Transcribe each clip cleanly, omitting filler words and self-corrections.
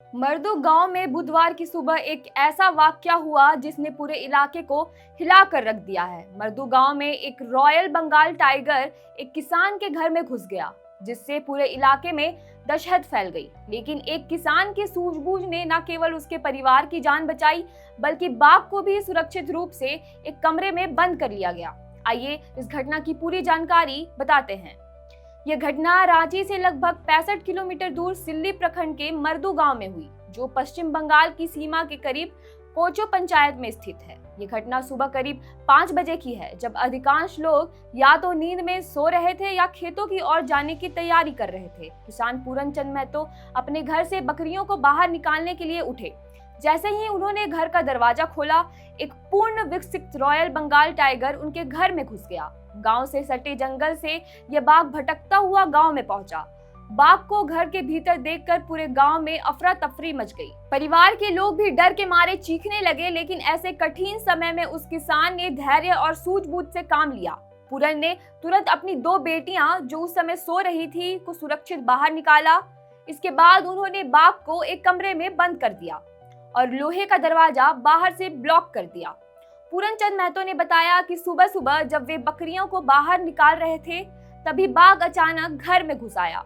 मर्दू गांव में बुधवार की सुबह एक ऐसा वाकया हुआ जिसने पूरे इलाके को हिला कर रख दिया है। मर्दू गांव में एक रॉयल बंगाल टाइगर एक किसान के घर में घुस गया, जिससे पूरे इलाके में दहशत फैल गई। लेकिन एक किसान की सूझबूझ ने न केवल उसके परिवार की जान बचाई, बल्कि बाघ को भी सुरक्षित रूप से एक कमरे में बंद कर लिया गया। आइए इस घटना की पूरी जानकारी बताते हैं। यह घटना रांची से लगभग 65 किलोमीटर दूर सिल्ली प्रखंड के मर्दू गांव में हुई, जो पश्चिम बंगाल की सीमा के करीब कोचो पंचायत में स्थित है। ये घटना सुबह करीब 5 बजे की है, जब अधिकांश लोग या तो नींद में सो रहे थे या खेतों की ओर जाने की तैयारी कर रहे थे। किसान पूरन चंद महतो अपने घर से बकरियों को बाहर निकालने के लिए उठे। जैसे ही उन्होंने घर का दरवाजा खोला, एक पूर्ण विकसित रॉयल बंगाल टाइगर उनके घर में घुस गया। गांव से सटे जंगल से यह बाघ भटकता हुआ गांव में पहुंचा। बाघ को घर के भीतर देखकर पूरे गांव में अफरा तफरी मच गई। परिवार के लोग भी डर के मारे चीखने लगे, लेकिन ऐसे कठिन समय में उस किसान ने धैर्य और सूझबूझ से काम लिया। पूरन ने तुरंत अपनी 2 बेटियां, जो उस समय सो रही थी, को सुरक्षित बाहर निकाला। इसके बाद उन्होंने बाघ को एक कमरे में बंद कर दिया और लोहे का दरवाजा बाहर से ब्लॉक कर दिया। पूरन चंद महतो ने बताया कि सुबह सुबह जब वे बकरियों को बाहर निकाल रहे थे, तभी बाघ अचानक घर में घुस आया।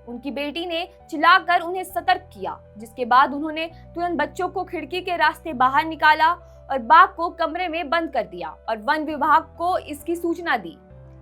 उनकी बेटी ने चिल्लाकर उन्हें सतर्क किया, जिसके बाद उन्होंने तुरंत बच्चों को खिड़की के रास्ते बाहर निकाला और बाघ को कमरे में बंद कर दिया और वन विभाग को इसकी सूचना दी।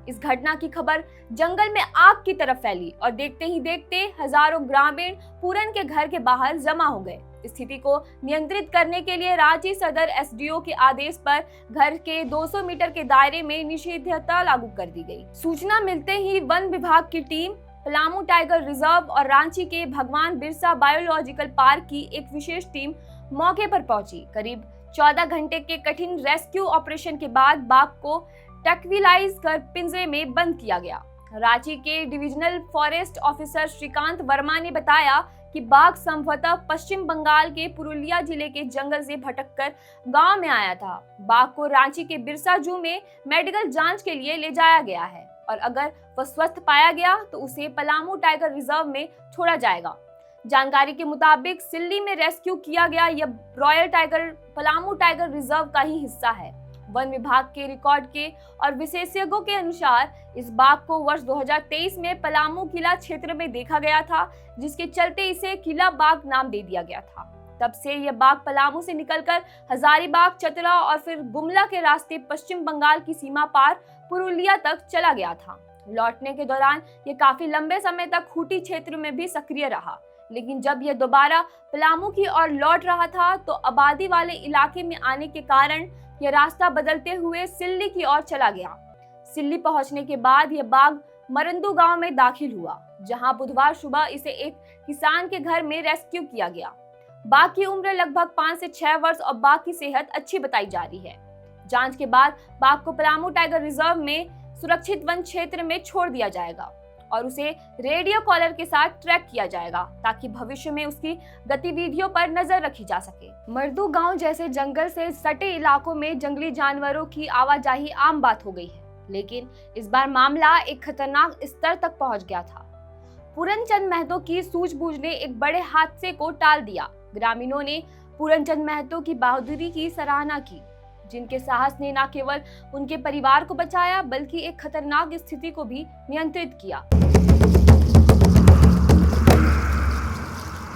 इस घटना की खबर जंगल में आग की तरफ फैली और देखते ही देखते हजारों ग्रामीण पूरन के घर के बाहर जमा हो गए। स्थिति को नियंत्रित करने के लिए रांची सदर एसडीओ के आदेश पर घर के 200 मीटर के दायरे में निषेधाज्ञा लागू कर दी गई। सूचना मिलते ही वन विभाग की टीम, पलामू टाइगर रिजर्व और रांची के भगवान बिरसा बायोलॉजिकल पार्क की एक विशेष टीम मौके पर पहुंची। करीब 14 घंटे के कठिन रेस्क्यू ऑपरेशन के बाद बाघ को ट्रैंक्विलाइज कर पिंजरे में बंद किया गया। रांची के divisional forest officer Shrikant Verma ने बताया कि बाघ संभवतः पश्चिम बंगाल के पुरुलिया जिले के जंगल से भटककर गांव में आया था। बाघ को रांची के बिरसा जू में मेडिकल जांच के लिए ले जाया गया है और अगर वह स्वस्थ पाया गया तो उसे पलामू टाइगर रिजर्व में छोड़ा जाएगा। जानकारी के मुताबिक सिल्ली में रेस्क्यू किया गया यह royal tiger Palamu tiger reserve का ही हिस्सा है। वन विभाग के रिकॉर्ड के और विशेषज्ञों के अनुसार इस बाघ को वर्ष 2023 में पलामू किला क्षेत्र में देखा गया था, जिसके चलते इसे किला बाघ नाम दे दिया गया था। तब से यह बाघ पलामू से निकलकर हजारीबाग, चतरा और फिर गुमला के रास्ते पश्चिम बंगाल की सीमा पार पुरुलिया तक चला गया था। लौटने के दौरान यह काफी लंबे समय तक खूंटी क्षेत्र में भी सक्रिय रहा, लेकिन जब यह दोबारा पलामू की ओर लौट रहा था तो आबादी वाले इलाके में आने के कारण यह रास्ता बदलते हुए सिल्ली की ओर चला गया। सिल्ली पहुंचने के बाद यह बाघ मरंदू गांव में दाखिल हुआ, जहां बुधवार सुबह इसे एक किसान के घर में रेस्क्यू किया गया। बाघ की उम्र लगभग 5 से 6 वर्ष और बाघ की सेहत अच्छी बताई जा रही है। जांच के बाद बाघ को पलामू टाइगर रिजर्व में सुरक्षित वन क्षेत्र में छोड़ दिया जाएगा और उसे रेडियो कॉलर के साथ ट्रैक किया जाएगा, ताकि भविष्य में उसकी गतिविधियों पर नजर रखी जा सके। मर्दू गांव जैसे जंगल से सटे इलाकों में जंगली जानवरों की आवाजाही आम बात हो गई है, लेकिन इस बार मामला एक खतरनाक स्तर तक पहुंच गया था। पूरन चंद महतो की सूझबूझ ने एक बड़े हादसे को टाल दिया। ग्रामीणों ने पूरन चंद महतो की बहादुरी की सराहना की, जिनके साहस ने न केवल उनके परिवार को बचाया, बल्कि एक खतरनाक स्थिति को भी नियंत्रित किया।